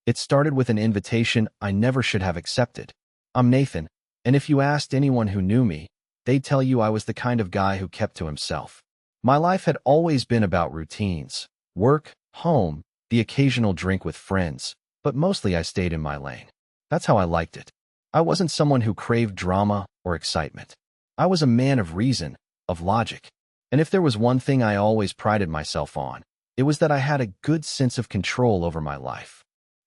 It started with an invitation I never should have accepted. I'm Nathan, and if you asked anyone who knew me, they'd tell you I was the kind of guy who kept to himself. My life had always been about routines, work, home, the occasional drink with friends, but mostly I stayed in my lane. That's how I liked it. I wasn't someone who craved drama or excitement. I was a man of reason, of logic. And if there was one thing I always prided myself on, it was that I had a good sense of control over my life.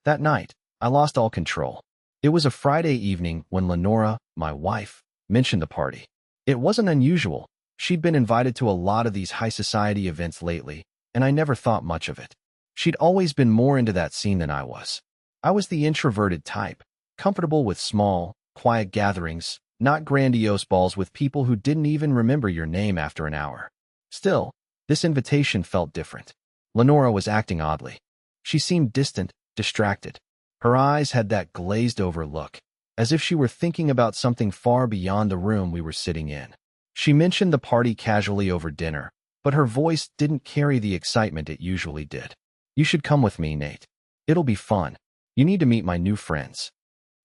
That night, I lost all control. It was a Friday evening when Lenora, my wife, mentioned the party. It wasn't unusual. She'd been invited to a lot of these high society events lately, and I never thought much of it. She'd always been more into that scene than I was. I was the introverted type, comfortable with small, quiet gatherings, not grandiose balls with people who didn't even remember your name after an hour. Still, this invitation felt different. Lenora was acting oddly. She seemed distant, distracted. Her eyes had that glazed-over look, as if she were thinking about something far beyond the room we were sitting in. She mentioned the party casually over dinner, but her voice didn't carry the excitement it usually did. "You should come with me, Nate. It'll be fun. You need to meet my new friends."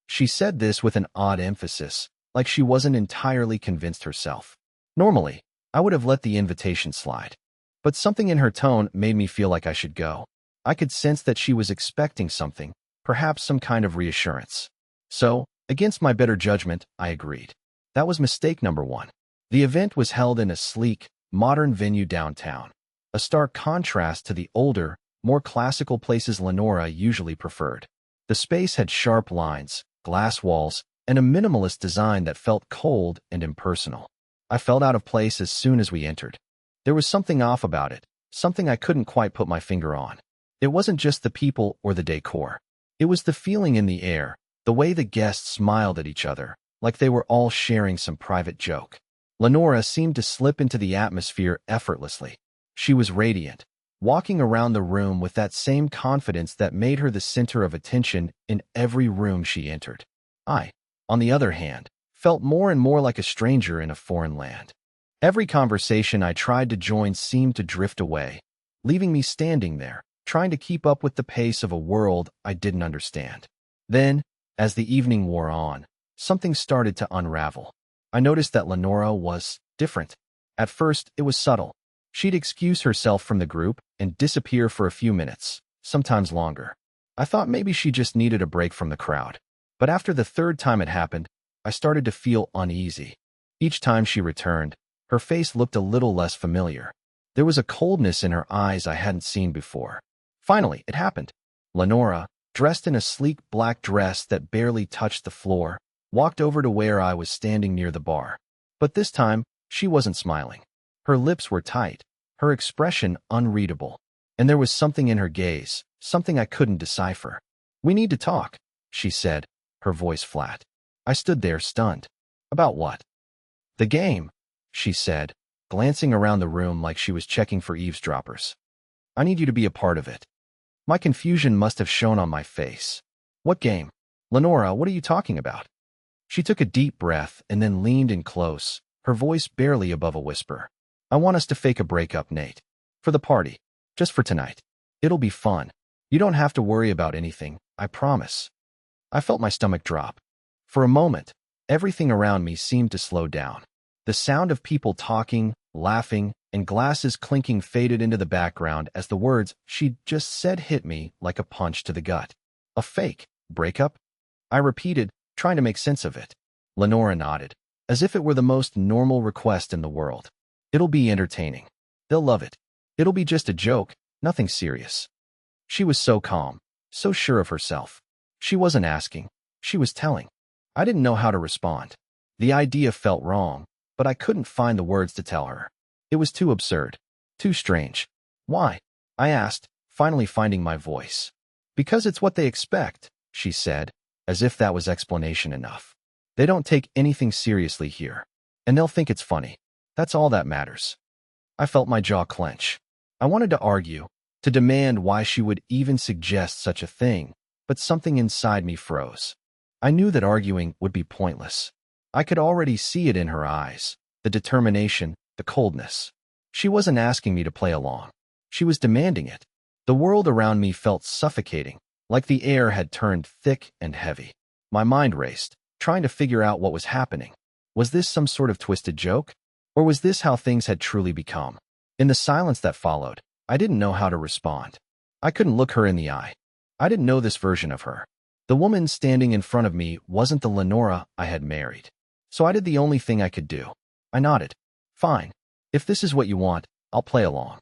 She said this with an odd emphasis, like she wasn't entirely convinced herself. Normally, I would have let the invitation slide. But something in her tone made me feel like I should go. I could sense that she was expecting something, perhaps some kind of reassurance. So, against my better judgment, I agreed. That was mistake number one. The event was held in a sleek, modern venue downtown, a stark contrast to the older, more classical places Lenora usually preferred. The space had sharp lines, glass walls, and a minimalist design that felt cold and impersonal. I felt out of place as soon as we entered. There was something off about it, something I couldn't quite put my finger on. It wasn't just the people or the decor. It was the feeling in the air, the way the guests smiled at each other, like they were all sharing some private joke. Lenora seemed to slip into the atmosphere effortlessly. She was radiant, walking around the room with that same confidence that made her the center of attention in every room she entered. I, on the other hand, felt more and more like a stranger in a foreign land. Every conversation I tried to join seemed to drift away, leaving me standing there, trying to keep up with the pace of a world I didn't understand. Then, as the evening wore on, something started to unravel. I noticed that Lenora was different. At first, it was subtle. She'd excuse herself from the group and disappear for a few minutes, sometimes longer. I thought maybe she just needed a break from the crowd. But after the third time it happened, I started to feel uneasy. Each time she returned, her face looked a little less familiar. There was a coldness in her eyes I hadn't seen before. Finally, it happened. Lenora, dressed in a sleek black dress that barely touched the floor, walked over to where I was standing near the bar. But this time, she wasn't smiling. Her lips were tight, her expression unreadable, and there was something in her gaze, something I couldn't decipher. "We need to talk," she said, her voice flat. I stood there stunned. "About what?" "The game," she said, glancing around the room like she was checking for eavesdroppers. "I need you to be a part of it." My confusion must have shown on my face. "What game? Lenora, what are you talking about?" She took a deep breath and then leaned in close, her voice barely above a whisper. "I want us to fake a breakup, Nate. For the party. Just for tonight. It'll be fun. You don't have to worry about anything, I promise." I felt my stomach drop. For a moment, everything around me seemed to slow down. The sound of people talking, laughing, and glasses clinking faded into the background as the words she'd just said hit me like a punch to the gut. "A fake breakup?" I repeated, trying to make sense of it. Lenora nodded, as if it were the most normal request in the world. "It'll be entertaining. They'll love it. It'll be just a joke, nothing serious." She was so calm, so sure of herself. She wasn't asking, she was telling. I didn't know how to respond. The idea felt wrong, but I couldn't find the words to tell her. It was too absurd, too strange. "Why?" I asked, finally finding my voice. "Because it's what they expect," she said, as if that was explanation enough. "They don't take anything seriously here, and they'll think it's funny. That's all that matters." I felt my jaw clench. I wanted to argue, to demand why she would even suggest such a thing, but something inside me froze. I knew that arguing would be pointless. I could already see it in her eyes, the determination, the coldness. She wasn't asking me to play along. She was demanding it. The world around me felt suffocating, like the air had turned thick and heavy. My mind raced, trying to figure out what was happening. Was this some sort of twisted joke? Or was this how things had truly become? In the silence that followed, I didn't know how to respond. I couldn't look her in the eye. I didn't know this version of her. The woman standing in front of me wasn't the Lenora I had married. So I did the only thing I could do. I nodded. Fine. If this is what you want, I'll play along.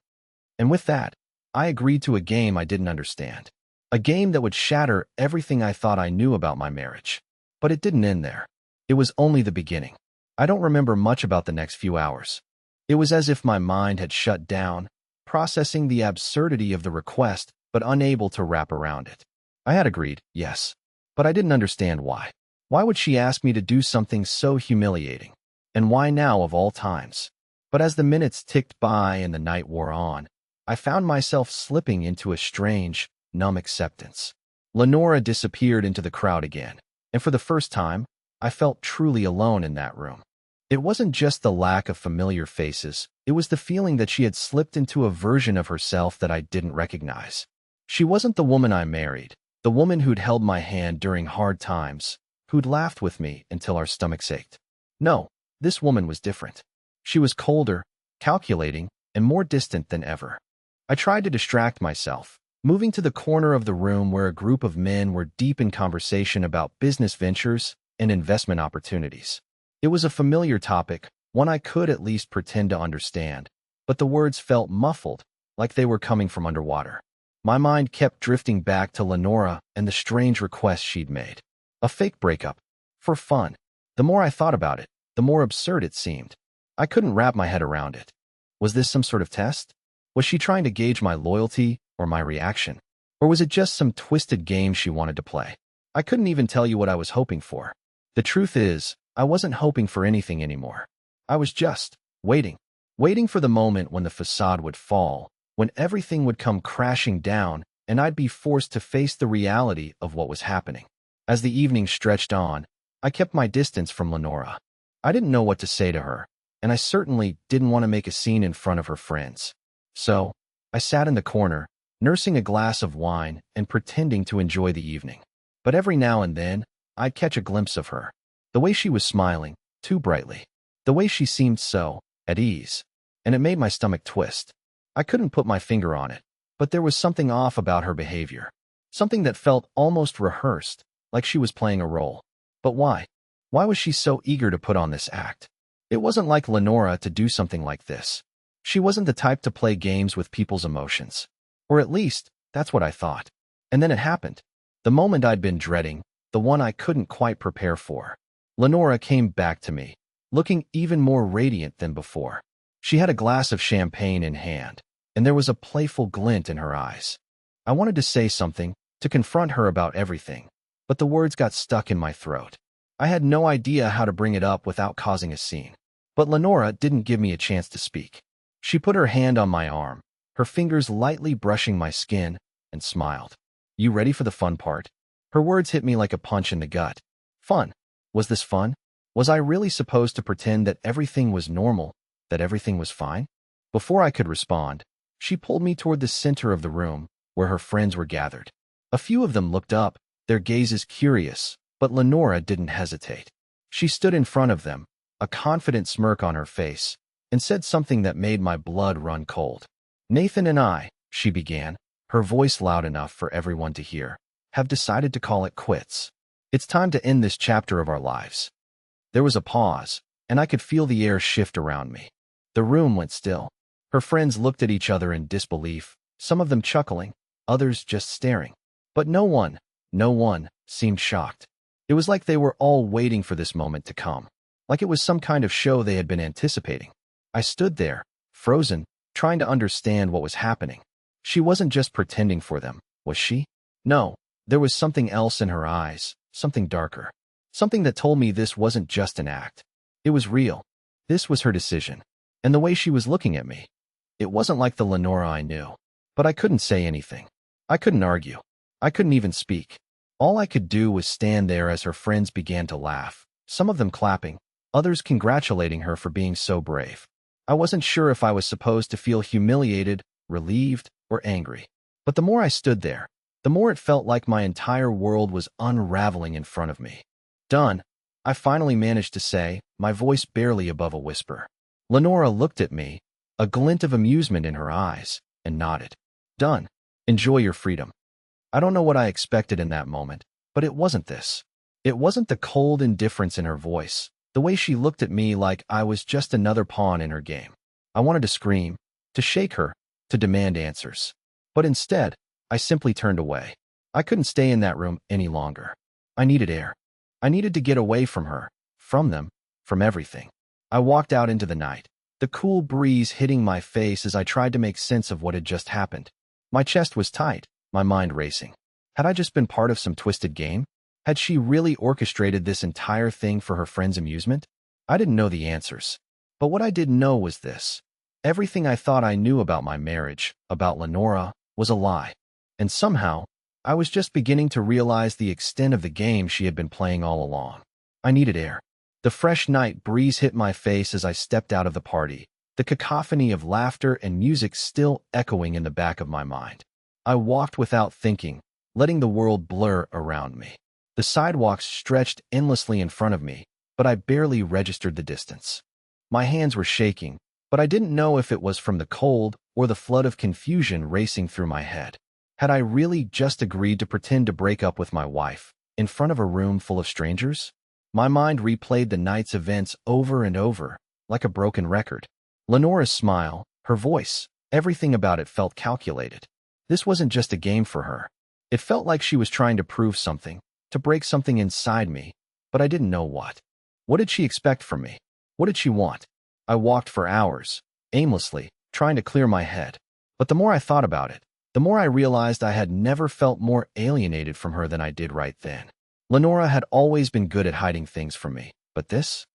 And with that, I agreed to a game I didn't understand. A game that would shatter everything I thought I knew about my marriage. But it didn't end there. It was only the beginning. I don't remember much about the next few hours. It was as if my mind had shut down, processing the absurdity of the request, but unable to wrap around it. I had agreed, yes. But I didn't understand why. Why would she ask me to do something so humiliating? And why now of all times? But as the minutes ticked by and the night wore on, I found myself slipping into a strange, numb acceptance. Lenora disappeared into the crowd again, and for the first time, I felt truly alone in that room. It wasn't just the lack of familiar faces, it was the feeling that she had slipped into a version of herself that I didn't recognize. She wasn't the woman I married, the woman who'd held my hand during hard times, who'd laughed with me until our stomachs ached. No, this woman was different. She was colder, calculating, and more distant than ever. I tried to distract myself, moving to the corner of the room where a group of men were deep in conversation about business ventures and investment opportunities. It was a familiar topic, one I could at least pretend to understand, but the words felt muffled, like they were coming from underwater. My mind kept drifting back to Lenora and the strange request she'd made. A fake breakup. For fun. The more I thought about it, the more absurd it seemed. I couldn't wrap my head around it. Was this some sort of test? Was she trying to gauge my loyalty or my reaction? Or was it just some twisted game she wanted to play? I couldn't even tell you what I was hoping for. The truth is, I wasn't hoping for anything anymore. I was just waiting. Waiting for the moment when the facade would fall, when everything would come crashing down, and I'd be forced to face the reality of what was happening. As the evening stretched on, I kept my distance from Lenora. I didn't know what to say to her, and I certainly didn't want to make a scene in front of her friends. So, I sat in the corner, nursing a glass of wine and pretending to enjoy the evening. But every now and then, I'd catch a glimpse of her. The way she was smiling, too brightly. The way she seemed so at ease. And it made my stomach twist. I couldn't put my finger on it, but there was something off about her behavior. Something that felt almost rehearsed, like she was playing a role. But why? Why was she so eager to put on this act? It wasn't like Lenora to do something like this. She wasn't the type to play games with people's emotions. Or at least, that's what I thought. And then it happened. The moment I'd been dreading, the one I couldn't quite prepare for. Lenora came back to me, looking even more radiant than before. She had a glass of champagne in hand, and there was a playful glint in her eyes. I wanted to say something, to confront her about everything, but the words got stuck in my throat. I had no idea how to bring it up without causing a scene. But Lenora didn't give me a chance to speak. She put her hand on my arm, her fingers lightly brushing my skin, and smiled. You ready for the fun part? Her words hit me like a punch in the gut. Fun. Was this fun? Was I really supposed to pretend that everything was normal, that everything was fine? Before I could respond, she pulled me toward the center of the room, where her friends were gathered. A few of them looked up, their gazes curious, but Lenora didn't hesitate. She stood in front of them, a confident smirk on her face, and said something that made my blood run cold. Nathan and I, she began, her voice loud enough for everyone to hear, have decided to call it quits. It's time to end this chapter of our lives. There was a pause, and I could feel the air shift around me. The room went still. Her friends looked at each other in disbelief, some of them chuckling, others just staring. But no one seemed shocked. It was like they were all waiting for this moment to come, like it was some kind of show they had been anticipating. I stood there, frozen, trying to understand what was happening. She wasn't just pretending for them, was she? No, there was something else in her eyes, something darker. Something that told me this wasn't just an act. It was real. This was her decision. And the way she was looking at me. It wasn't like the Lenora I knew. But I couldn't say anything. I couldn't argue. I couldn't even speak. All I could do was stand there as her friends began to laugh, some of them clapping, others congratulating her for being so brave. I wasn't sure if I was supposed to feel humiliated, relieved, or angry. But the more I stood there, the more it felt like my entire world was unraveling in front of me. Done, I finally managed to say, my voice barely above a whisper. Lenora looked at me, a glint of amusement in her eyes, and nodded. Done. Enjoy your freedom. I don't know what I expected in that moment, but it wasn't this. It wasn't the cold indifference in her voice, the way she looked at me like I was just another pawn in her game. I wanted to scream, to shake her, to demand answers. But instead, I simply turned away. I couldn't stay in that room any longer. I needed air. I needed to get away from her, from them, from everything. I walked out into the night, the cool breeze hitting my face as I tried to make sense of what had just happened. My chest was tight, my mind racing. Had I just been part of some twisted game? Had she really orchestrated this entire thing for her friend's amusement? I didn't know the answers. But what I did know was this. Everything I thought I knew about my marriage, about Lenora, was a lie. And somehow, I was just beginning to realize the extent of the game she had been playing all along. I needed air. The fresh night breeze hit my face as I stepped out of the party, the cacophony of laughter and music still echoing in the back of my mind. I walked without thinking, letting the world blur around me. The sidewalks stretched endlessly in front of me, but I barely registered the distance. My hands were shaking, but I didn't know if it was from the cold or the flood of confusion racing through my head. Had I really just agreed to pretend to break up with my wife, in front of a room full of strangers? My mind replayed the night's events over and over, like a broken record. Lenora's smile, her voice, everything about it felt calculated. This wasn't just a game for her. It felt like she was trying to prove something, to break something inside me, but I didn't know what. What did she expect from me? What did she want? I walked for hours, aimlessly, trying to clear my head. But the more I thought about it, the more I realized I had never felt more alienated from her than I did right then. Lenora had always been good at hiding things from me, but this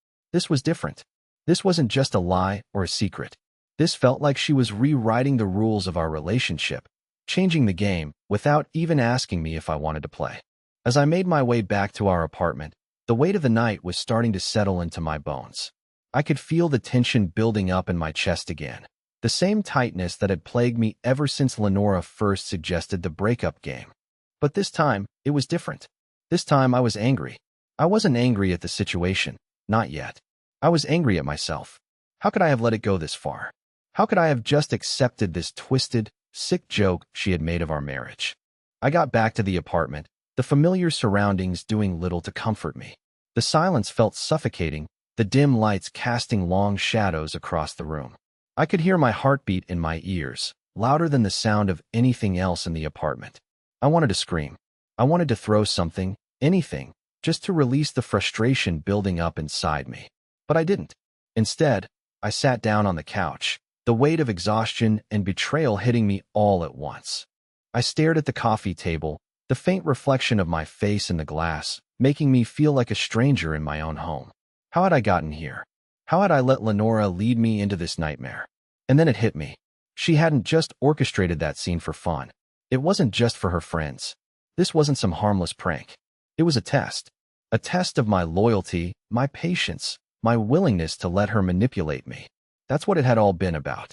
was different. This wasn't just a lie or a secret. This felt like she was rewriting the rules of our relationship, changing the game without even asking me if I wanted to play. As I made my way back to our apartment, the weight of the night was starting to settle into my bones. I could feel the tension building up in my chest again. The same tightness that had plagued me ever since Lenora first suggested the breakup game. But this time, it was different. This time I was angry. I wasn't angry at the situation, not yet. I was angry at myself. How could I have let it go this far? How could I have just accepted this twisted, sick joke she had made of our marriage? I got back to the apartment, the familiar surroundings doing little to comfort me. The silence felt suffocating, the dim lights casting long shadows across the room. I could hear my heartbeat in my ears, louder than the sound of anything else in the apartment. I wanted to scream. I wanted to throw something, anything, just to release the frustration building up inside me. But I didn't. Instead, I sat down on the couch, the weight of exhaustion and betrayal hitting me all at once. I stared at the coffee table, the faint reflection of my face in the glass, making me feel like a stranger in my own home. How had I gotten here? How had I let Lenora lead me into this nightmare? And then it hit me. She hadn't just orchestrated that scene for fun. It wasn't just for her friends. This wasn't some harmless prank. It was a test. A test of my loyalty, my patience, my willingness to let her manipulate me. That's what it had all been about.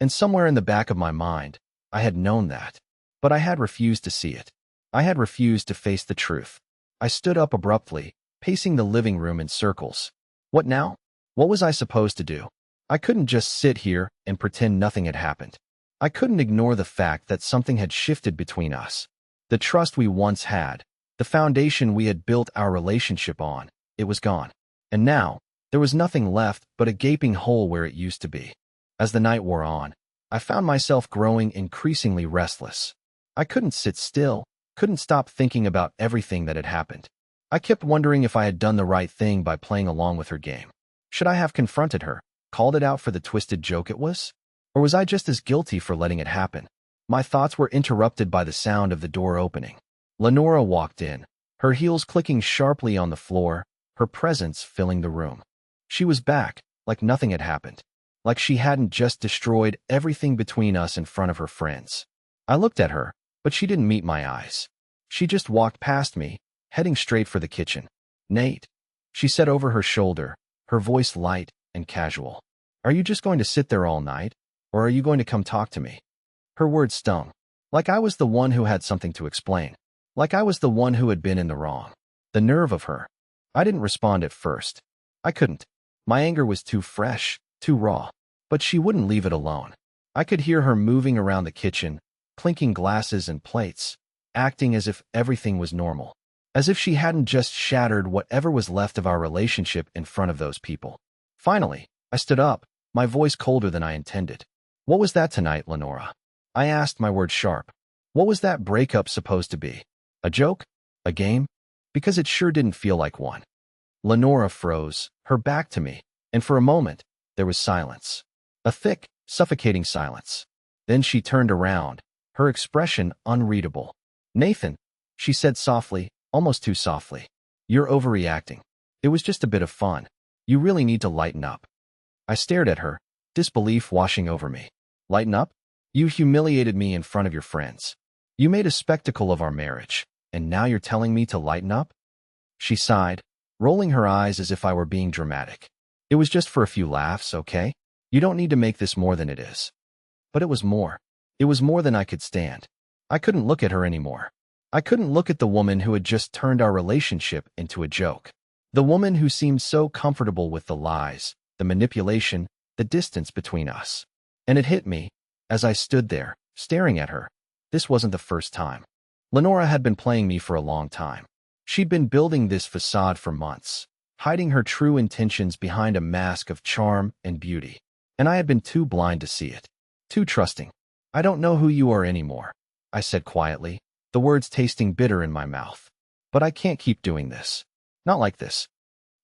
And somewhere in the back of my mind, I had known that. But I had refused to see it. I had refused to face the truth. I stood up abruptly, pacing the living room in circles. What now? What was I supposed to do? I couldn't just sit here and pretend nothing had happened. I couldn't ignore the fact that something had shifted between us. The trust we once had, the foundation we had built our relationship on, it was gone. And now, there was nothing left but a gaping hole where it used to be. As the night wore on, I found myself growing increasingly restless. I couldn't sit still, couldn't stop thinking about everything that had happened. I kept wondering if I had done the right thing by playing along with her game. Should I have confronted her, called it out for the twisted joke it was? Or was I just as guilty for letting it happen? My thoughts were interrupted by the sound of the door opening. Lenora walked in, her heels clicking sharply on the floor, her presence filling the room. She was back, like nothing had happened, like she hadn't just destroyed everything between us in front of her friends. I looked at her, but she didn't meet my eyes. She just walked past me, heading straight for the kitchen. "Nate," she said over her shoulder, her voice light and casual. "Are you just going to sit there all night, or are you going to come talk to me?" Her words stung, Like I was the one who had something to explain. Like I was the one who had been in the wrong. The nerve of her. I didn't respond at first. I couldn't. My anger was too fresh, too raw. But she wouldn't leave it alone. I could hear her moving around the kitchen, clinking glasses and plates, acting as if everything was normal. As if she hadn't just shattered whatever was left of our relationship in front of those people. Finally, I stood up, my voice colder than I intended. What was that tonight, Lenora? I asked, my words sharp. What was that breakup supposed to be? A joke? A game? Because it sure didn't feel like one. Lenora froze, her back to me, and for a moment, there was silence. A thick, suffocating silence. Then she turned around, her expression unreadable. Nathan, she said softly, almost too softly. You're overreacting. It was just a bit of fun. You really need to lighten up. I stared at her, disbelief washing over me. Lighten up? You humiliated me in front of your friends. You made a spectacle of our marriage, and now you're telling me to lighten up? She sighed, rolling her eyes as if I were being dramatic. It was just for a few laughs, okay? You don't need to make this more than it is. But it was more. It was more than I could stand. I couldn't look at her anymore. I couldn't look at the woman who had just turned our relationship into a joke. The woman who seemed so comfortable with the lies, the manipulation, the distance between us. And it hit me, as I stood there, staring at her. This wasn't the first time. Lenora had been playing me for a long time. She'd been building this facade for months, hiding her true intentions behind a mask of charm and beauty. And I had been too blind to see it. Too trusting. I don't know who you are anymore, I said quietly, the words tasting bitter in my mouth. But I can't keep doing this. Not like this.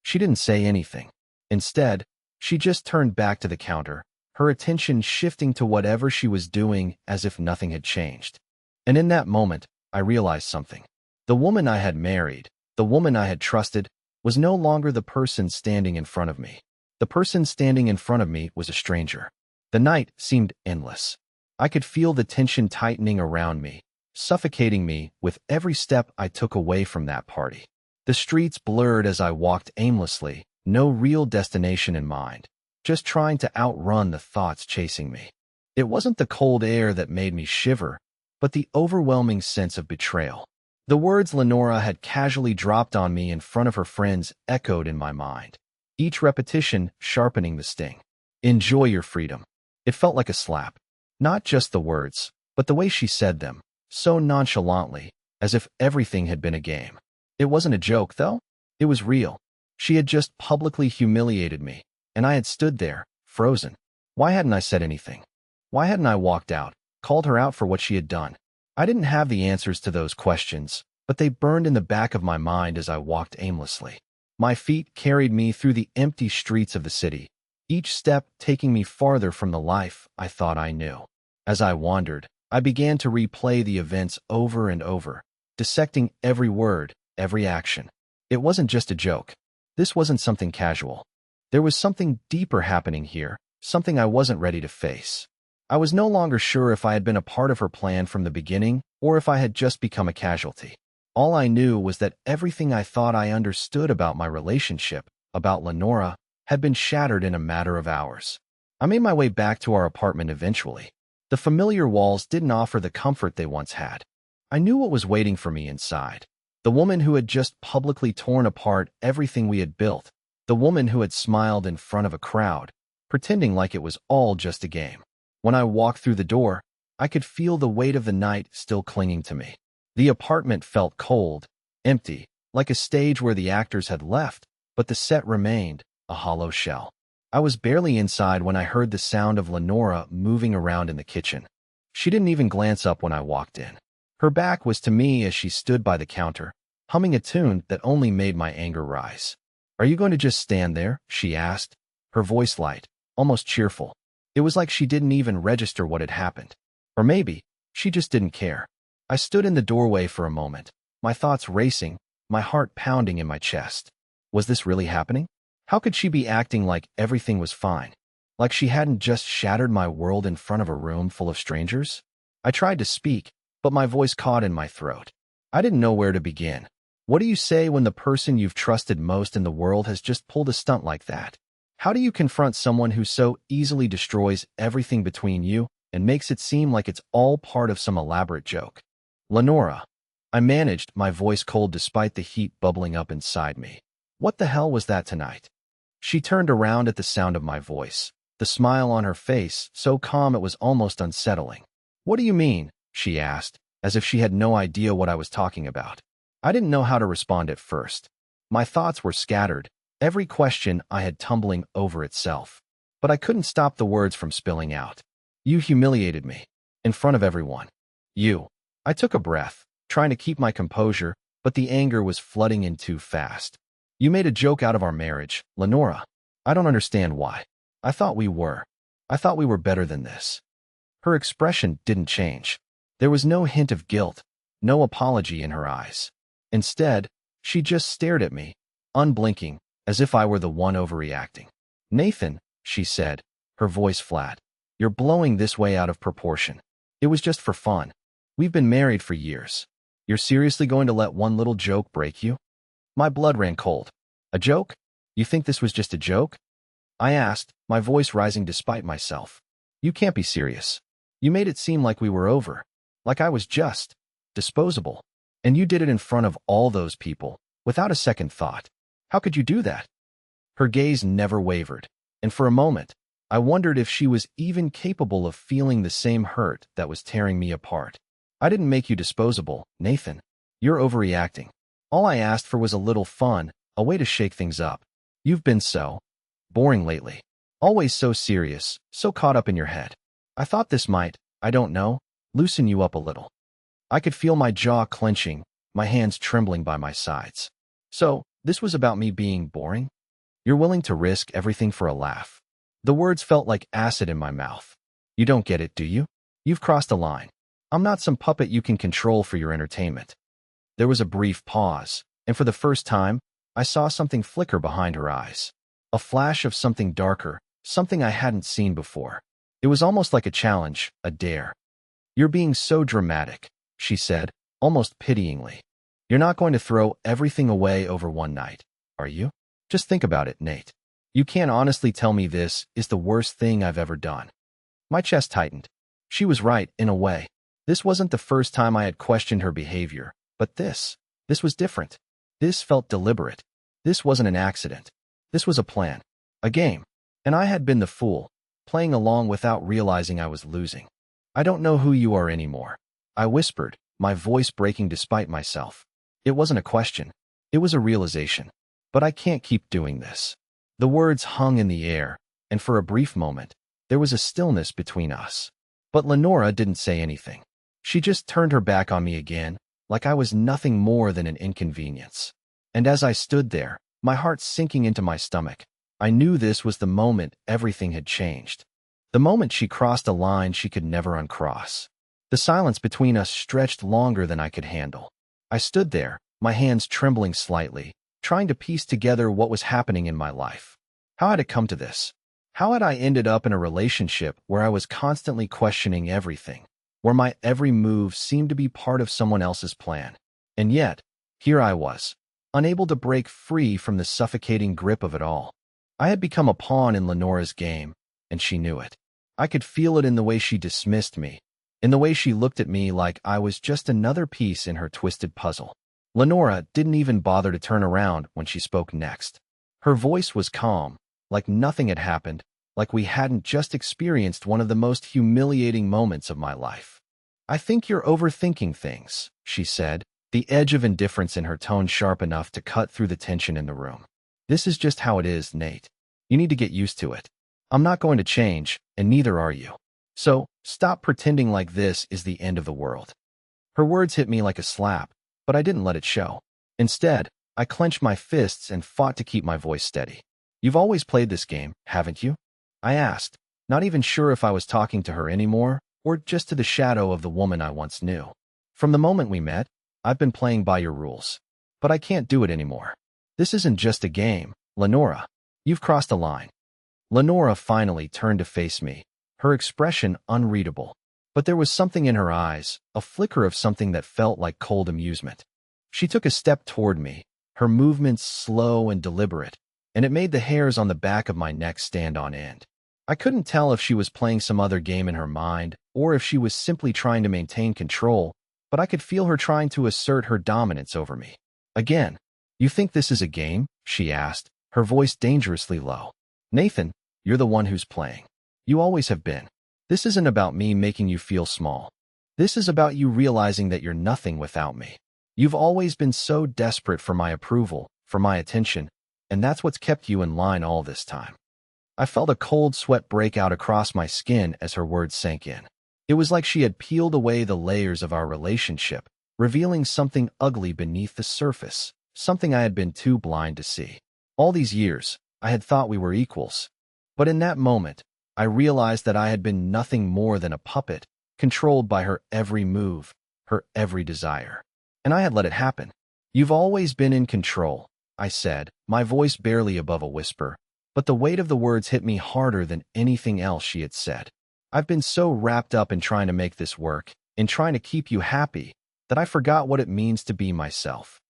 She didn't say anything. Instead, she just turned back to the counter, her attention shifting to whatever she was doing as if nothing had changed. And in that moment, I realized something. The woman I had married, the woman I had trusted, was no longer the person standing in front of me. The person standing in front of me was a stranger. The night seemed endless. I could feel the tension tightening around me, suffocating me with every step I took away from that party. The streets blurred as I walked aimlessly, no real destination in mind, just trying to outrun the thoughts chasing me. It wasn't the cold air that made me shiver, but the overwhelming sense of betrayal. The words Lenora had casually dropped on me in front of her friends echoed in my mind, each repetition sharpening the sting. Enjoy your freedom. It felt like a slap. Not just the words, but the way she said them, so nonchalantly, as if everything had been a game. It wasn't a joke, though. It was real. She had just publicly humiliated me, and I had stood there, frozen. Why hadn't I said anything? Why hadn't I walked out, called her out for what she had done? I didn't have the answers to those questions, but they burned in the back of my mind as I walked aimlessly. My feet carried me through the empty streets of the city, each step taking me farther from the life I thought I knew. As I wandered, I began to replay the events over and over, dissecting every word, every action. It wasn't just a joke. This wasn't something casual. There was something deeper happening here, something I wasn't ready to face. I was no longer sure if I had been a part of her plan from the beginning or if I had just become a casualty. All I knew was that everything I thought I understood about my relationship, about Lenora, had been shattered in a matter of hours. I made my way back to our apartment eventually. The familiar walls didn't offer the comfort they once had. I knew what was waiting for me inside. The woman who had just publicly torn apart everything we had built. The woman who had smiled in front of a crowd, pretending like it was all just a game. When I walked through the door, I could feel the weight of the night still clinging to me. The apartment felt cold, empty, like a stage where the actors had left, but the set remained, a hollow shell. I was barely inside when I heard the sound of Lenora moving around in the kitchen. She didn't even glance up when I walked in. Her back was to me as she stood by the counter, humming a tune that only made my anger rise. "Are you going to just stand there?" she asked, her voice light, almost cheerful. It was like she didn't even register what had happened. Or maybe, she just didn't care. I stood in the doorway for a moment, my thoughts racing, my heart pounding in my chest. Was this really happening? How could she be acting like everything was fine? Like she hadn't just shattered my world in front of a room full of strangers? I tried to speak, but my voice caught in my throat. I didn't know where to begin. What do you say when the person you've trusted most in the world has just pulled a stunt like that? How do you confront someone who so easily destroys everything between you? and makes it seem like it's all part of some elaborate joke. Lenora. I managed, my voice cold despite the heat bubbling up inside me. What the hell was that tonight? She turned around at the sound of my voice, the smile on her face so calm it was almost unsettling. What do you mean? She asked, as if she had no idea what I was talking about. I didn't know how to respond at first. My thoughts were scattered, every question I had tumbling over itself. But I couldn't stop the words from spilling out. You humiliated me. In front of everyone. You. I took a breath, trying to keep my composure, but the anger was flooding in too fast. You made a joke out of our marriage, Lenora. I don't understand why. I thought we were. I thought we were better than this. Her expression didn't change. There was no hint of guilt, no apology in her eyes. Instead, she just stared at me, unblinking, as if I were the one overreacting. Nathan, she said, her voice flat. You're blowing this way out of proportion. It was just for fun. We've been married for years. You're seriously going to let one little joke break you? My blood ran cold. A joke? You think this was just a joke? I asked, my voice rising despite myself. You can't be serious. You made it seem like we were over. Like I was just disposable. And you did it in front of all those people, without a second thought. How could you do that? Her gaze never wavered, and for a moment, I wondered if she was even capable of feeling the same hurt that was tearing me apart. I didn't make you disposable, Nathan. You're overreacting. All I asked for was a little fun, a way to shake things up. You've been so boring lately. Always so serious, so caught up in your head. I thought this might, I don't know, loosen you up a little. I could feel my jaw clenching, my hands trembling by my sides. So, this was about me being boring? You're willing to risk everything for a laugh. The words felt like acid in my mouth. You don't get it, do you? You've crossed a line. I'm not some puppet you can control for your entertainment. There was a brief pause, and for the first time, I saw something flicker behind her eyes. A flash of something darker, something I hadn't seen before. It was almost like a challenge, a dare. You're being so dramatic, she said, almost pityingly. You're not going to throw everything away over one night, are you? Just think about it, Nate. You can't honestly tell me this is the worst thing I've ever done. My chest tightened. She was right, in a way. This wasn't the first time I had questioned her behavior, but this was different. This felt deliberate. This wasn't an accident. This was a plan. A game. And I had been the fool, playing along without realizing I was losing. I don't know who you are anymore. I whispered, my voice breaking despite myself. It wasn't a question. It was a realization. But I can't keep doing this. The words hung in the air, and for a brief moment, there was a stillness between us. But Lenora didn't say anything. She just turned her back on me again, like I was nothing more than an inconvenience. And as I stood there, my heart sinking into my stomach, I knew this was the moment everything had changed. The moment she crossed a line she could never uncross. The silence between us stretched longer than I could handle. I stood there, my hands trembling slightly, trying to piece together what was happening in my life. How had it come to this? How had I ended up in a relationship where I was constantly questioning everything, where my every move seemed to be part of someone else's plan? And yet, here I was, unable to break free from the suffocating grip of it all. I had become a pawn in Lenora's game, and she knew it. I could feel it in the way she dismissed me, in the way she looked at me like I was just another piece in her twisted puzzle. Lenora didn't even bother to turn around when she spoke next. Her voice was calm, like nothing had happened, like we hadn't just experienced one of the most humiliating moments of my life. I think you're overthinking things, she said, the edge of indifference in her tone sharp enough to cut through the tension in the room. This is just how it is, Nate. You need to get used to it. I'm not going to change, and neither are you. So, stop pretending like this is the end of the world. Her words hit me like a slap, but I didn't let it show. Instead, I clenched my fists and fought to keep my voice steady. You've always played this game, haven't you? I asked, not even sure if I was talking to her anymore, or just to the shadow of the woman I once knew. From the moment we met, I've been playing by your rules. But I can't do it anymore. This isn't just a game, Lenora. You've crossed a line. Lenora finally turned to face me, her expression unreadable. But there was something in her eyes, a flicker of something that felt like cold amusement. She took a step toward me, her movements slow and deliberate, and it made the hairs on the back of my neck stand on end. I couldn't tell if she was playing some other game in her mind or if she was simply trying to maintain control, but I could feel her trying to assert her dominance over me. Again, "You think this is a game?" she asked, her voice dangerously low. "Nathan, you're the one who's playing. You always have been. This isn't about me making you feel small. This is about you realizing that you're nothing without me. You've always been so desperate for my approval, for my attention, and that's what's kept you in line all this time." I felt a cold sweat break out across my skin as her words sank in. It was like she had peeled away the layers of our relationship, revealing something ugly beneath the surface, something I had been too blind to see. All these years, I had thought we were equals. But in that moment, I realized that I had been nothing more than a puppet, controlled by her every move, her every desire. And I had let it happen. "You've always been in control," I said, my voice barely above a whisper, but the weight of the words hit me harder than anything else she had said. "I've been so wrapped up in trying to make this work, in trying to keep you happy, that I forgot what it means to be myself."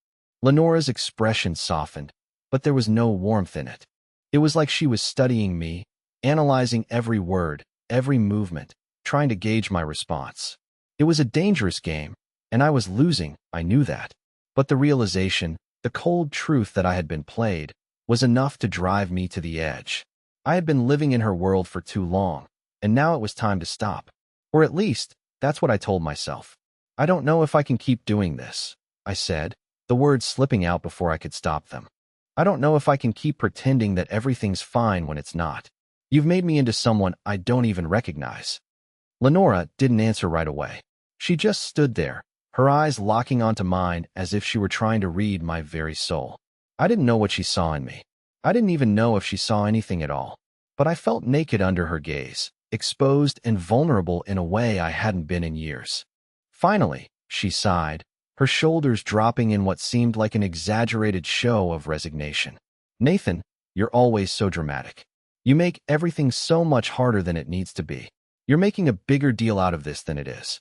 Lenora's expression softened, but there was no warmth in it. It was like she was studying me, analyzing every word, every movement, trying to gauge my response. It was a dangerous game, and I was losing, I knew that. But the realization, the cold truth that I had been played, was enough to drive me to the edge. I had been living in her world for too long, and now it was time to stop. Or at least, that's what I told myself. "I don't know if I can keep doing this," I said, the words slipping out before I could stop them. "I don't know if I can keep pretending that everything's fine when it's not. You've made me into someone I don't even recognize." Lenora didn't answer right away. She just stood there, her eyes locking onto mine as if she were trying to read my very soul. I didn't know what she saw in me. I didn't even know if she saw anything at all. But I felt naked under her gaze, exposed and vulnerable in a way I hadn't been in years. Finally, she sighed, her shoulders dropping in what seemed like an exaggerated show of resignation. "Nathan, you're always so dramatic. You make everything so much harder than it needs to be. You're making a bigger deal out of this than it is."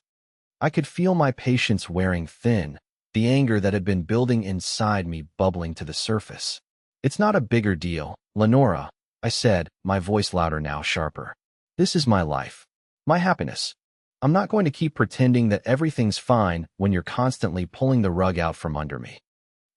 I could feel my patience wearing thin, the anger that had been building inside me bubbling to the surface. "It's not a bigger deal, Lenora," I said, my voice louder now, sharper. "This is my life, my happiness. I'm not going to keep pretending that everything's fine when you're constantly pulling the rug out from under me."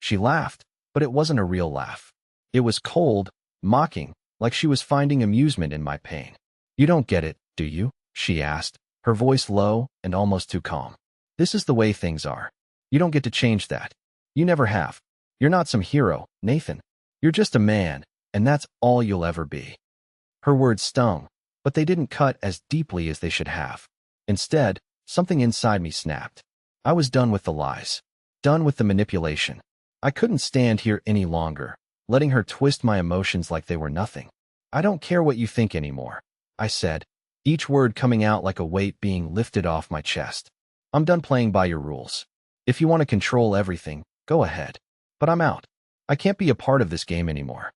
She laughed, but it wasn't a real laugh. It was cold, mocking, like she was finding amusement in my pain. "You don't get it, do you?" she asked, her voice low and almost too calm. "This is the way things are. You don't get to change that. You never have. You're not some hero, Nathan. You're just a man, and that's all you'll ever be." Her words stung, but they didn't cut as deeply as they should have. Instead, something inside me snapped. I was done with the lies, done with the manipulation. I couldn't stand here any longer, letting her twist my emotions like they were nothing. "I don't care what you think anymore," I said, each word coming out like a weight being lifted off my chest. "I'm done playing by your rules. If you want to control everything, go ahead. But I'm out. I can't be a part of this game anymore."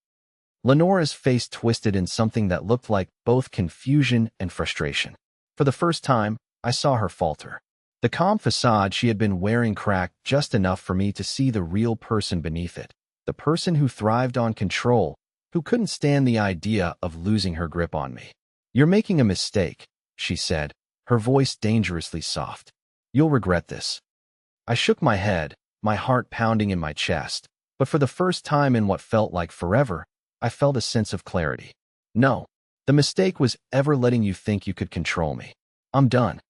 Lenora's face twisted in something that looked like both confusion and frustration. For the first time, I saw her falter. The calm facade she had been wearing cracked just enough for me to see the real person beneath it, the person who thrived on control, who couldn't stand the idea of losing her grip on me. "You're making a mistake," she said, her voice dangerously soft. "You'll regret this." I shook my head, my heart pounding in my chest, but for the first time in what felt like forever, I felt a sense of clarity. "No, the mistake was ever letting you think you could control me. I'm done."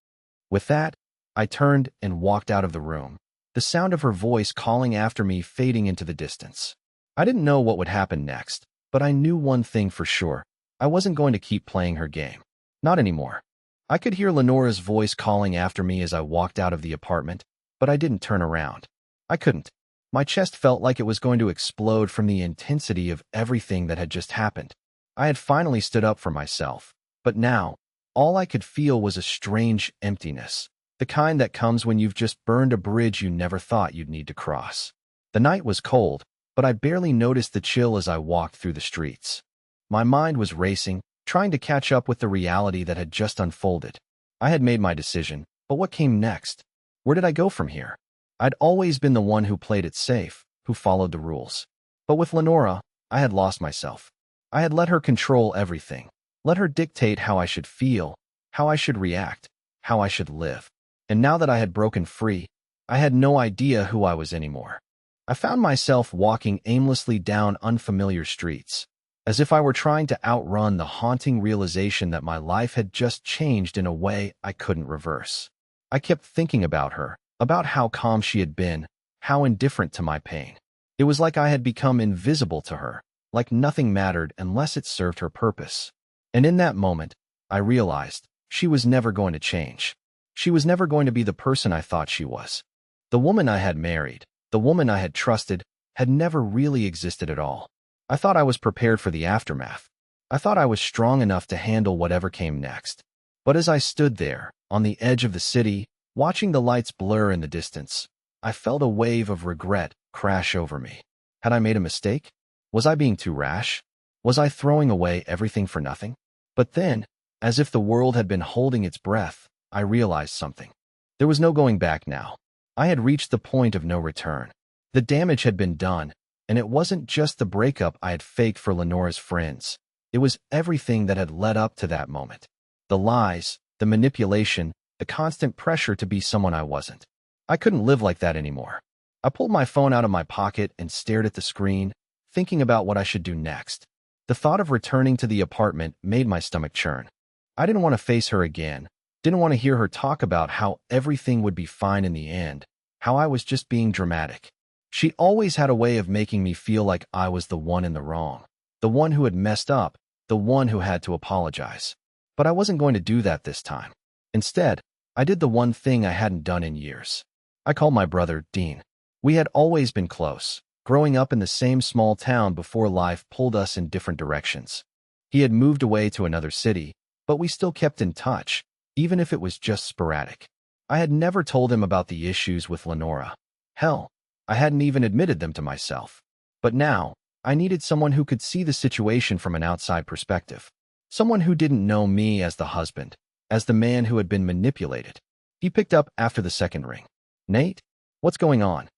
With that, I turned and walked out of the room, the sound of her voice calling after me fading into the distance. I didn't know what would happen next, but I knew one thing for sure. I wasn't going to keep playing her game. Not anymore. I could hear Lenora's voice calling after me as I walked out of the apartment, but I didn't turn around. I couldn't. My chest felt like it was going to explode from the intensity of everything that had just happened. I had finally stood up for myself, but now, all I could feel was a strange emptiness, the kind that comes when you've just burned a bridge you never thought you'd need to cross. The night was cold, but I barely noticed the chill as I walked through the streets. My mind was racing, trying to catch up with the reality that had just unfolded. I had made my decision, but what came next? Where did I go from here? I'd always been the one who played it safe, who followed the rules. But with Lenora, I had lost myself. I had let her control everything, Let her dictate how I should feel, how I should react, how I should live. And now that I had broken free, I had no idea who I was anymore. I found myself walking aimlessly down unfamiliar streets, as if I were trying to outrun the haunting realization that my life had just changed in a way I couldn't reverse. I kept thinking about her, about how calm she had been, how indifferent to my pain. It was like I had become invisible to her, like nothing mattered unless it served her purpose. And in that moment, I realized she was never going to change. She was never going to be the person I thought she was. The woman I had married, the woman I had trusted, had never really existed at all. I thought I was prepared for the aftermath. I thought I was strong enough to handle whatever came next. But as I stood there, on the edge of the city, watching the lights blur in the distance, I felt a wave of regret crash over me. Had I made a mistake? Was I being too rash? Was I throwing away everything for nothing? But then, as if the world had been holding its breath, I realized something. There was no going back now. I had reached the point of no return. The damage had been done, and it wasn't just the breakup I had faked for Lenora's friends. It was everything that had led up to that moment. The lies, the manipulation, the constant pressure to be someone I wasn't. I couldn't live like that anymore. I pulled my phone out of my pocket and stared at the screen, thinking about what I should do next. The thought of returning to the apartment made my stomach churn. I didn't want to face her again, didn't want to hear her talk about how everything would be fine in the end, how I was just being dramatic. She always had a way of making me feel like I was the one in the wrong, the one who had messed up, the one who had to apologize. But I wasn't going to do that this time. Instead, I did the one thing I hadn't done in years. I called my brother, Dean. We had always been close, growing up in the same small town before life pulled us in different directions. He had moved away to another city, but we still kept in touch, even if it was just sporadic. I had never told him about the issues with Lenora. Hell, I hadn't even admitted them to myself. But now, I needed someone who could see the situation from an outside perspective. Someone who didn't know me as the husband, as the man who had been manipulated. He picked up after the second ring. "Nate, what's going on?"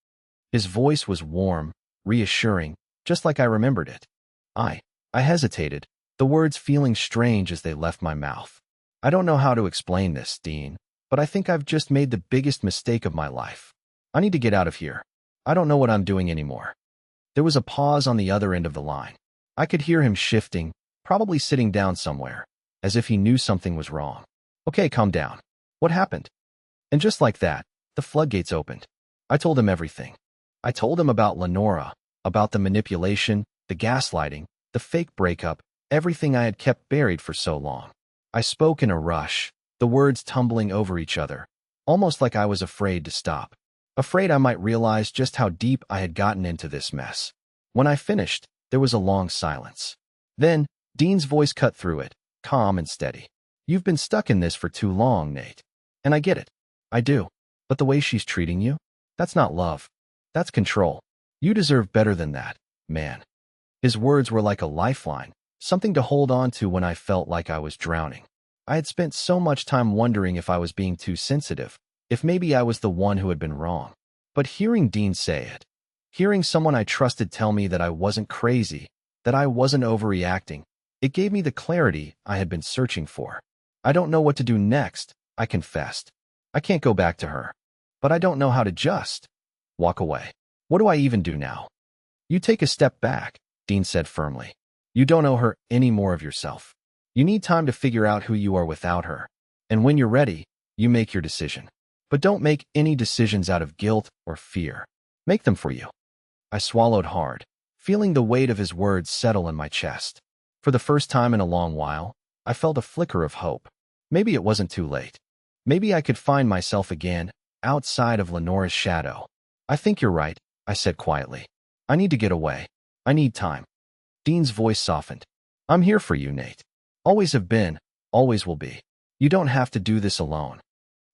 His voice was warm, reassuring, just like I remembered it. I hesitated, the words feeling strange as they left my mouth. "I don't know how to explain this, Dean, but I think I've just made the biggest mistake of my life. I need to get out of here. I don't know what I'm doing anymore." There was a pause on the other end of the line. I could hear him shifting, probably sitting down somewhere, as if he knew something was wrong. "Okay, calm down. What happened?" And just like that, the floodgates opened. I told him everything. I told him about Lenora, about the manipulation, the gaslighting, the fake breakup, everything I had kept buried for so long. I spoke in a rush, the words tumbling over each other, almost like I was afraid to stop. Afraid I might realize just how deep I had gotten into this mess. When I finished, there was a long silence. Then, Dean's voice cut through it, calm and steady. "You've been stuck in this for too long, Nate. And I get it. I do. But the way she's treating you? That's not love. That's control. You deserve better than that, man." His words were like a lifeline, something to hold on to when I felt like I was drowning. I had spent so much time wondering if I was being too sensitive, if maybe I was the one who had been wrong. But hearing Dean say it, hearing someone I trusted tell me that I wasn't crazy, that I wasn't overreacting, it gave me the clarity I had been searching for. "I don't know what to do next," I confessed. "I can't go back to her. But I don't know how to just walk away. What do I even do now?" "You take a step back," Dean said firmly. "You don't owe her any more of yourself. You need time to figure out who you are without her. And when you're ready, you make your decision. But don't make any decisions out of guilt or fear. Make them for you." I swallowed hard, feeling the weight of his words settle in my chest. For the first time in a long while, I felt a flicker of hope. Maybe it wasn't too late. Maybe I could find myself again, outside of Lenora's shadow. "I think you're right," I said quietly. "I need to get away. I need time." Dean's voice softened. "I'm here for you, Nate. Always have been, always will be. You don't have to do this alone."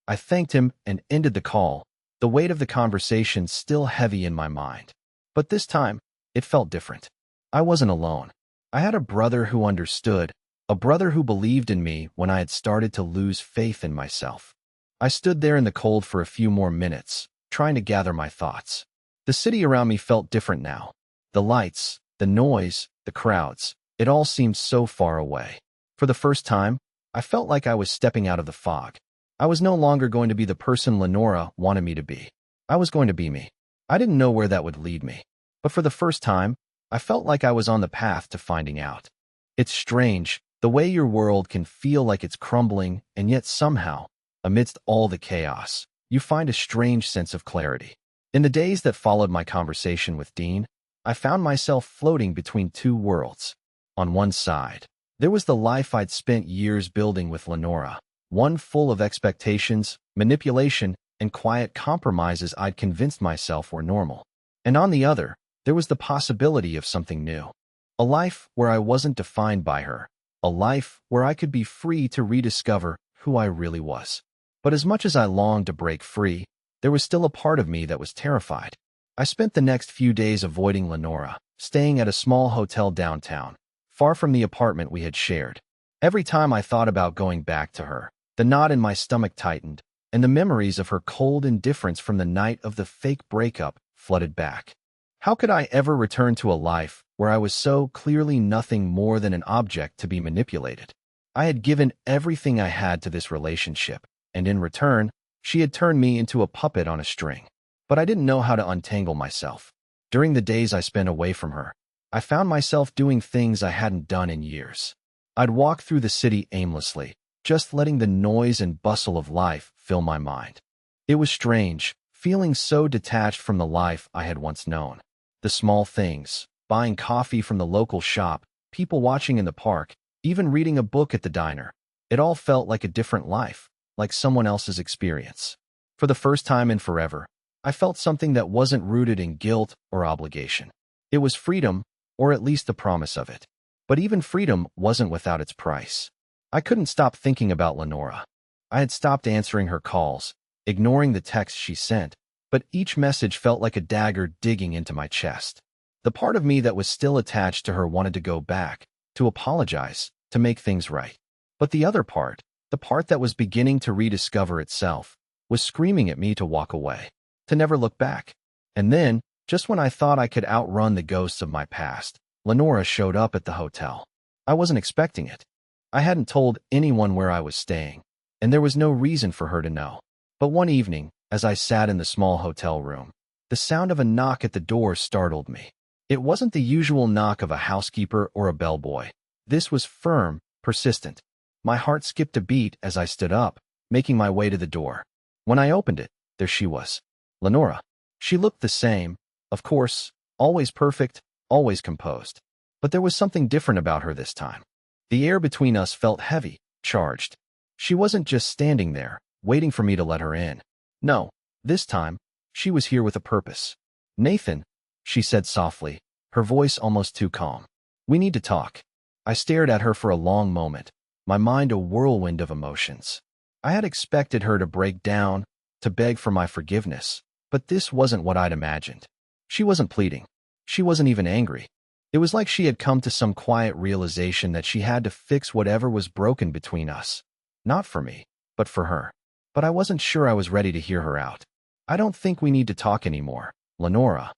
I thanked him and ended the call, the weight of the conversation still heavy in my mind. But this time, it felt different. I wasn't alone. I had a brother who understood, a brother who believed in me when I had started to lose faith in myself. I stood there in the cold for a few more minutes, trying to gather my thoughts. The city around me felt different now. The lights, the noise, the crowds, it all seemed so far away. For the first time, I felt like I was stepping out of the fog. I was no longer going to be the person Lenora wanted me to be. I was going to be me. I didn't know where that would lead me. But for the first time, I felt like I was on the path to finding out. It's strange, the way your world can feel like it's crumbling, and yet somehow, amidst all the chaos, you find a strange sense of clarity. In the days that followed my conversation with Dean, I found myself floating between two worlds. On one side, there was the life I'd spent years building with Lenora, one full of expectations, manipulation, and quiet compromises I'd convinced myself were normal. And on the other, there was the possibility of something new. A life where I wasn't defined by her. A life where I could be free to rediscover who I really was. But as much as I longed to break free, there was still a part of me that was terrified. I spent the next few days avoiding Lenora, staying at a small hotel downtown, far from the apartment we had shared. Every time I thought about going back to her, the knot in my stomach tightened, and the memories of her cold indifference from the night of the fake breakup flooded back. How could I ever return to a life where I was so clearly nothing more than an object to be manipulated? I had given everything I had to this relationship, and in return, she had turned me into a puppet on a string. But I didn't know how to untangle myself. During the days I spent away from her, I found myself doing things I hadn't done in years. I'd walk through the city aimlessly, just letting the noise and bustle of life fill my mind. It was strange, feeling so detached from the life I had once known. The small things, buying coffee from the local shop, people watching in the park, even reading a book at the diner. It all felt like a different life, like someone else's experience. For the first time in forever, I felt something that wasn't rooted in guilt or obligation. It was freedom, or at least the promise of it. But even freedom wasn't without its price. I couldn't stop thinking about Lenora. I had stopped answering her calls, ignoring the texts she sent, but each message felt like a dagger digging into my chest. The part of me that was still attached to her wanted to go back, to apologize, to make things right. But the other part, the part that was beginning to rediscover itself, was screaming at me to walk away, to never look back. And then, just when I thought I could outrun the ghosts of my past, Lenora showed up at the hotel. I wasn't expecting it. I hadn't told anyone where I was staying, and there was no reason for her to know. But one evening, as I sat in the small hotel room, the sound of a knock at the door startled me. It wasn't the usual knock of a housekeeper or a bellboy. This was firm, persistent. My heart skipped a beat as I stood up, making my way to the door. When I opened it, there she was. Lenora. She looked the same, of course, always perfect, always composed. But there was something different about her this time. The air between us felt heavy, charged. She wasn't just standing there, waiting for me to let her in. No, this time, she was here with a purpose. Nathan, she said softly, her voice almost too calm. We need to talk. I stared at her for a long moment, my mind a whirlwind of emotions. I had expected her to break down, to beg for my forgiveness, but this wasn't what I'd imagined. She wasn't pleading. She wasn't even angry. It was like she had come to some quiet realization that she had to fix whatever was broken between us. Not for me, but for her. But I wasn't sure I was ready to hear her out. I don't think we need to talk anymore, Lenora,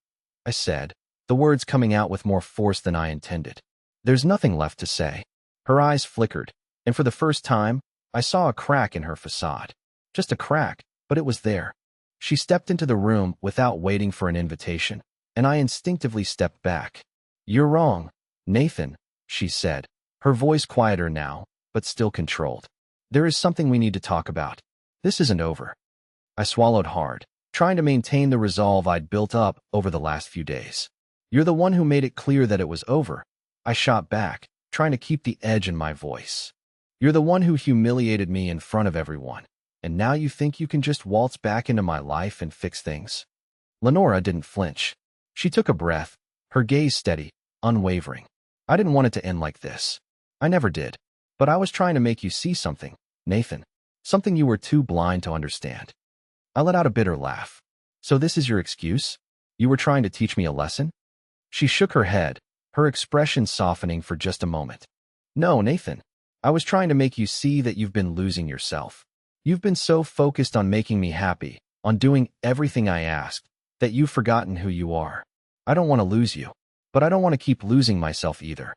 I said, the words coming out with more force than I intended. There's nothing left to say. Her eyes flickered, and for the first time, I saw a crack in her facade. Just a crack, but it was there. She stepped into the room without waiting for an invitation, and I instinctively stepped back. You're wrong, Nathan, she said, her voice quieter now, but still controlled. There is something we need to talk about. This isn't over. I swallowed hard, trying to maintain the resolve I'd built up over the last few days. You're the one who made it clear that it was over. I shot back, trying to keep the edge in my voice. You're the one who humiliated me in front of everyone, and now you think you can just waltz back into my life and fix things? Lenora didn't flinch. She took a breath, her gaze steady, unwavering. I didn't want it to end like this. I never did. But I was trying to make you see something, Nathan. Something you were too blind to understand. I let out a bitter laugh. So this is your excuse? You were trying to teach me a lesson? She shook her head, her expression softening for just a moment. No, Nathan. I was trying to make you see that you've been losing yourself. You've been so focused on making me happy, on doing everything I asked, that you've forgotten who you are. I don't want to lose you, but I don't want to keep losing myself either.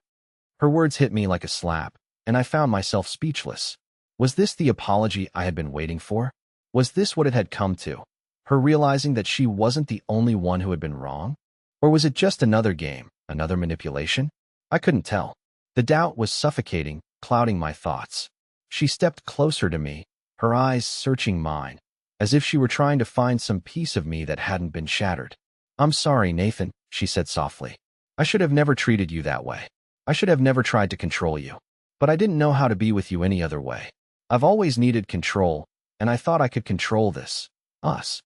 Her words hit me like a slap, and I found myself speechless. Was this the apology I had been waiting for? Was this what it had come to? Her realizing that she wasn't the only one who had been wrong? Or was it just another game, another manipulation? I couldn't tell. The doubt was suffocating, clouding my thoughts. She stepped closer to me, her eyes searching mine, as if she were trying to find some piece of me that hadn't been shattered. "I'm sorry, Nathan," she said softly. "I should have never treated you that way. I should have never tried to control you. But I didn't know how to be with you any other way. I've always needed control, and I thought I could control this. Us."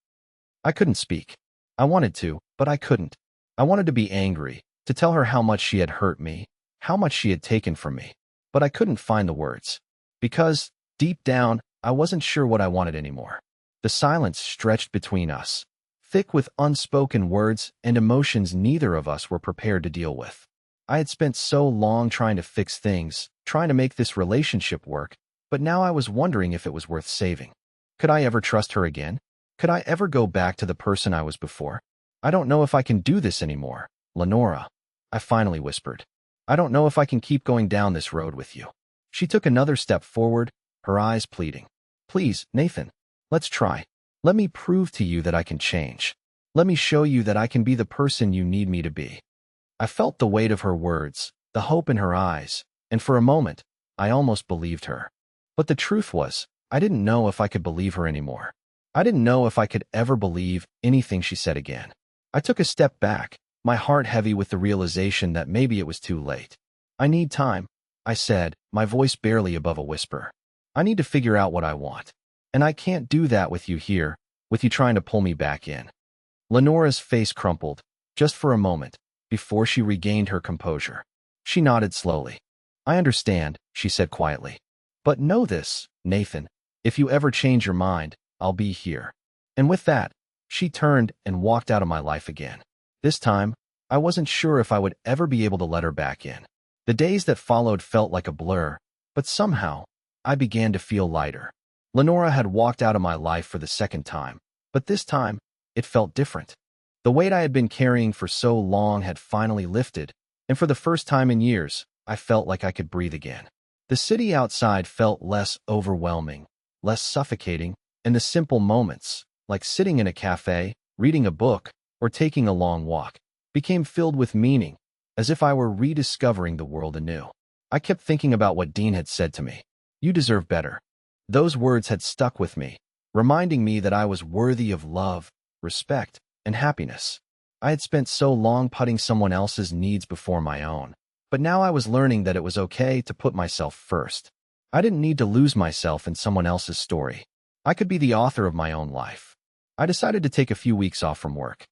I couldn't speak. I wanted to, but I couldn't. I wanted to be angry, to tell her how much she had hurt me, how much she had taken from me. But I couldn't find the words. Because, deep down, I wasn't sure what I wanted anymore. The silence stretched between us, thick with unspoken words and emotions neither of us were prepared to deal with. I had spent so long trying to fix things, trying to make this relationship work, but now I was wondering if it was worth saving. Could I ever trust her again? Could I ever go back to the person I was before? "I don't know if I can do this anymore, Lenora," I finally whispered. "I don't know if I can keep going down this road with you." She took another step forward, her eyes pleading. "Please, Nathan, let's try. Let me prove to you that I can change. Let me show you that I can be the person you need me to be." I felt the weight of her words, the hope in her eyes, and for a moment, I almost believed her. But the truth was, I didn't know if I could believe her anymore. I didn't know if I could ever believe anything she said again. I took a step back, my heart heavy with the realization that maybe it was too late. "I need time," I said, my voice barely above a whisper. "I need to figure out what I want. And I can't do that with you here, with you trying to pull me back in." Lenora's face crumpled, just for a moment, before she regained her composure. She nodded slowly. "I understand," she said quietly. "But know this, Nathan, if you ever change your mind, I'll be here." And with that, she turned and walked out of my life again. This time, I wasn't sure if I would ever be able to let her back in. The days that followed felt like a blur, but somehow, I began to feel lighter. Lenora had walked out of my life for the second time, but this time, it felt different. The weight I had been carrying for so long had finally lifted, and for the first time in years, I felt like I could breathe again. The city outside felt less overwhelming, less suffocating, and the simple moments, like sitting in a cafe, reading a book, or taking a long walk, became filled with meaning, as if I were rediscovering the world anew. I kept thinking about what Dean had said to me. "You deserve better." Those words had stuck with me, reminding me that I was worthy of love, respect, and happiness. I had spent so long putting someone else's needs before my own, but now I was learning that it was okay to put myself first. I didn't need to lose myself in someone else's story. I could be the author of my own life. I decided to take a few weeks off from work.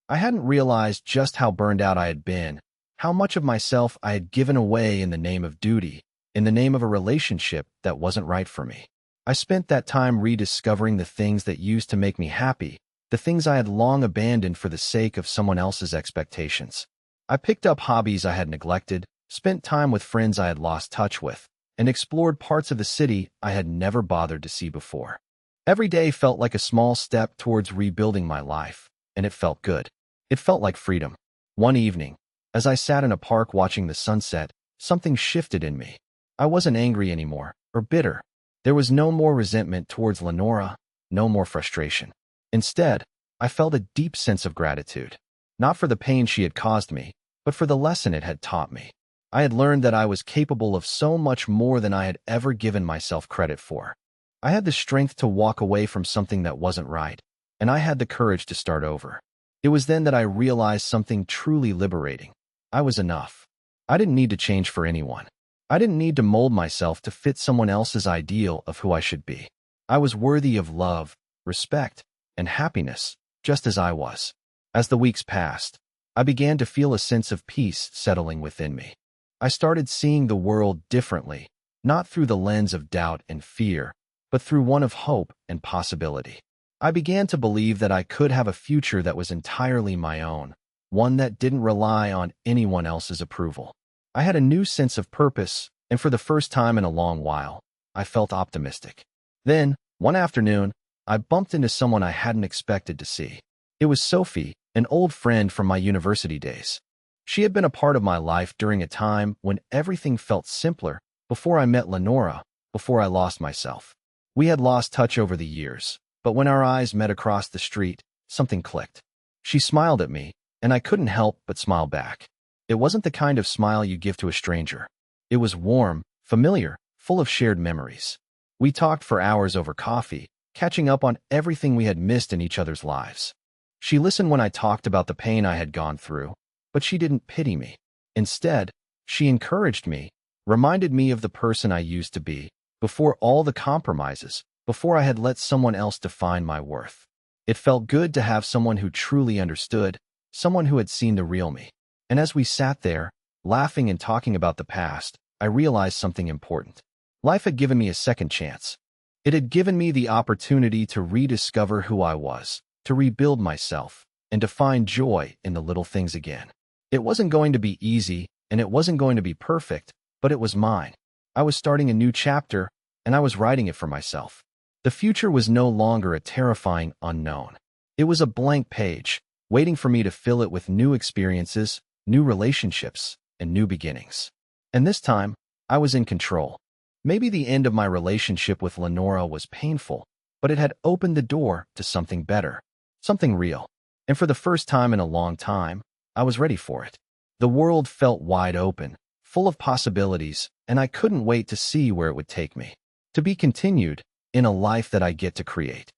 I hadn't realized just how burned out I had been, how much of myself I had given away in the name of duty, in the name of a relationship that wasn't right for me. I spent that time rediscovering the things that used to make me happy, the things I had long abandoned for the sake of someone else's expectations. I picked up hobbies I had neglected, spent time with friends I had lost touch with, and explored parts of the city I had never bothered to see before. Every day felt like a small step towards rebuilding my life, and it felt good. It felt like freedom. One evening, as I sat in a park watching the sunset, something shifted in me. I wasn't angry anymore, or bitter. There was no more resentment towards Lenora, no more frustration. Instead, I felt a deep sense of gratitude, not for the pain she had caused me, but for the lesson it had taught me. I had learned that I was capable of so much more than I had ever given myself credit for. I had the strength to walk away from something that wasn't right, and I had the courage to start over. It was then that I realized something truly liberating. I was enough. I didn't need to change for anyone. I didn't need to mold myself to fit someone else's ideal of who I should be. I was worthy of love, respect, and happiness, just as I was. As the weeks passed, I began to feel a sense of peace settling within me. I started seeing the world differently, not through the lens of doubt and fear, but through one of hope and possibility. I began to believe that I could have a future that was entirely my own, one that didn't rely on anyone else's approval. I had a new sense of purpose, and for the first time in a long while, I felt optimistic. Then, one afternoon, I bumped into someone I hadn't expected to see. It was Sophie, an old friend from my university days. She had been a part of my life during a time when everything felt simpler, before I met Lenora, before I lost myself. We had lost touch over the years, but when our eyes met across the street, something clicked. She smiled at me, and I couldn't help but smile back. It wasn't the kind of smile you give to a stranger. It was warm, familiar, full of shared memories. We talked for hours over coffee, catching up on everything we had missed in each other's lives. She listened when I talked about the pain I had gone through, but she didn't pity me. Instead, she encouraged me, reminded me of the person I used to be, before all the compromises, before I had let someone else define my worth. It felt good to have someone who truly understood, someone who had seen the real me. And as we sat there, laughing and talking about the past, I realized something important. Life had given me a second chance. It had given me the opportunity to rediscover who I was, to rebuild myself, and to find joy in the little things again. It wasn't going to be easy, and it wasn't going to be perfect, but it was mine. I was starting a new chapter, and I was writing it for myself. The future was no longer a terrifying unknown. It was a blank page, waiting for me to fill it with new experiences, new relationships, and new beginnings. And this time, I was in control. Maybe the end of my relationship with Lenora was painful, but it had opened the door to something better, something real. And for the first time in a long time, I was ready for it. The world felt wide open, full of possibilities, and I couldn't wait to see where it would take me. To be continued in a life that I get to create.